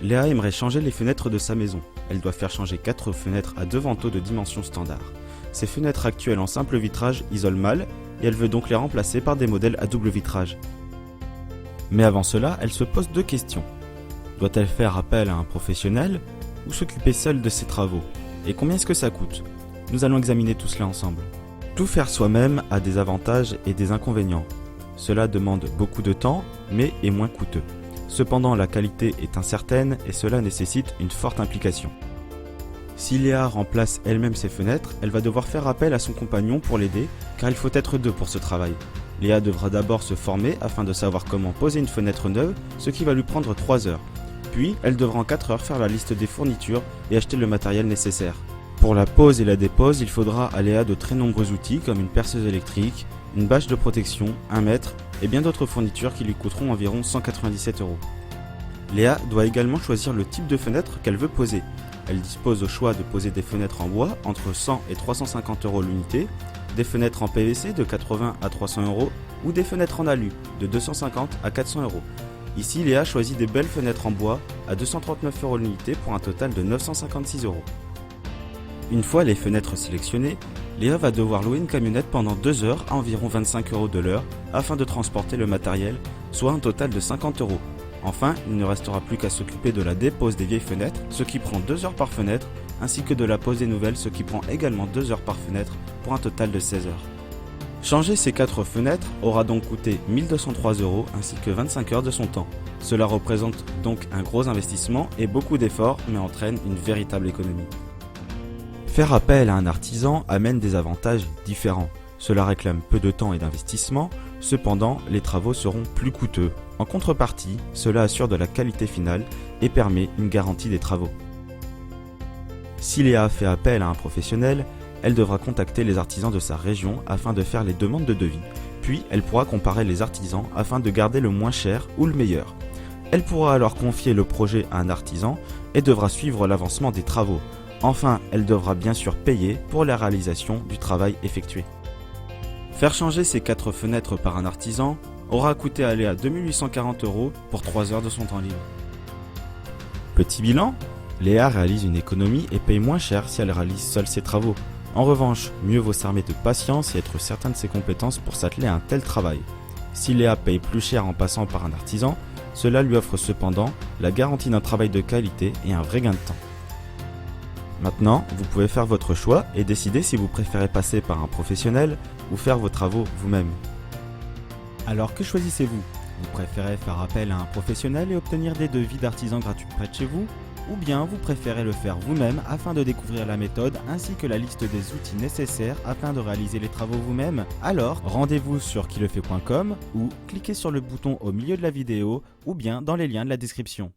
Léa aimerait changer les fenêtres de sa maison. Elle doit faire changer 4 fenêtres à 2 vantaux de dimension standard. Ces fenêtres actuelles en simple vitrage isolent mal et elle veut donc les remplacer par des modèles à double vitrage. Mais avant cela, elle se pose 2 questions. Doit-elle faire appel à un professionnel ou s'occuper seule de ses travaux? Et combien est-ce que ça coûte? Nous allons examiner tout cela ensemble. Tout faire soi-même a des avantages et des inconvénients. Cela demande beaucoup de temps, mais est moins coûteux. Cependant, la qualité est incertaine et cela nécessite une forte implication. Si Léa remplace elle-même ses fenêtres, elle va devoir faire appel à son compagnon pour l'aider, car il faut être 2 pour ce travail. Léa devra d'abord se former afin de savoir comment poser une fenêtre neuve, ce qui va lui prendre 3 heures. Puis, elle devra en 4 heures faire la liste des fournitures et acheter le matériel nécessaire. Pour la pose et la dépose, il faudra à Léa de très nombreux outils comme une perceuse électrique, une bâche de protection, un mètre et bien d'autres fournitures qui lui coûteront environ 197 €. Léa doit également choisir le type de fenêtre qu'elle veut poser. Elle dispose au choix de poser des fenêtres en bois entre 100 et 350 € l'unité, des fenêtres en PVC de 80 à 300 € ou des fenêtres en alu de 250 à 400 €. Ici, Léa choisit des belles fenêtres en bois à 239 € l'unité pour un total de 956 €. Une fois les fenêtres sélectionnées, Léa va devoir louer une camionnette pendant 2 heures à environ 25 € de l'heure afin de transporter le matériel, soit un total de 50 €. Enfin, il ne restera plus qu'à s'occuper de la dépose des vieilles fenêtres, ce qui prend 2 heures par fenêtre, ainsi que de la pose des nouvelles, ce qui prend également 2 heures par fenêtre pour un total de 16 heures. Changer ces 4 fenêtres aura donc coûté 1203 € ainsi que 25 heures de son temps. Cela représente donc un gros investissement et beaucoup d'efforts, mais entraîne une véritable économie. Faire appel à un artisan amène des avantages différents. Cela réclame peu de temps et d'investissement, cependant les travaux seront plus coûteux. En contrepartie, cela assure de la qualité finale et permet une garantie des travaux. Si Léa fait appel à un professionnel, elle devra contacter les artisans de sa région afin de faire les demandes de devis, puis elle pourra comparer les artisans afin de garder le moins cher ou le meilleur. Elle pourra alors confier le projet à un artisan et devra suivre l'avancement des travaux. Enfin, elle devra bien sûr payer pour la réalisation du travail effectué. Faire changer ces 4 fenêtres par un artisan aura coûté à Léa 2840 € pour 3 heures de son temps libre. Petit bilan, Léa réalise une économie et paye moins cher si elle réalise seule ses travaux. En revanche, mieux vaut s'armer de patience et être certain de ses compétences pour s'atteler à un tel travail. Si Léa paye plus cher en passant par un artisan, cela lui offre cependant la garantie d'un travail de qualité et un vrai gain de temps. Maintenant, vous pouvez faire votre choix et décider si vous préférez passer par un professionnel ou faire vos travaux vous-même. Alors que choisissez-vous? Vous préférez faire appel à un professionnel et obtenir des devis d'artisans gratuits près de chez vous? Ou bien vous préférez le faire vous-même afin de découvrir la méthode ainsi que la liste des outils nécessaires afin de réaliser les travaux vous-même? Alors, rendez-vous sur quilefait.com ou cliquez sur le bouton au milieu de la vidéo ou bien dans les liens de la description.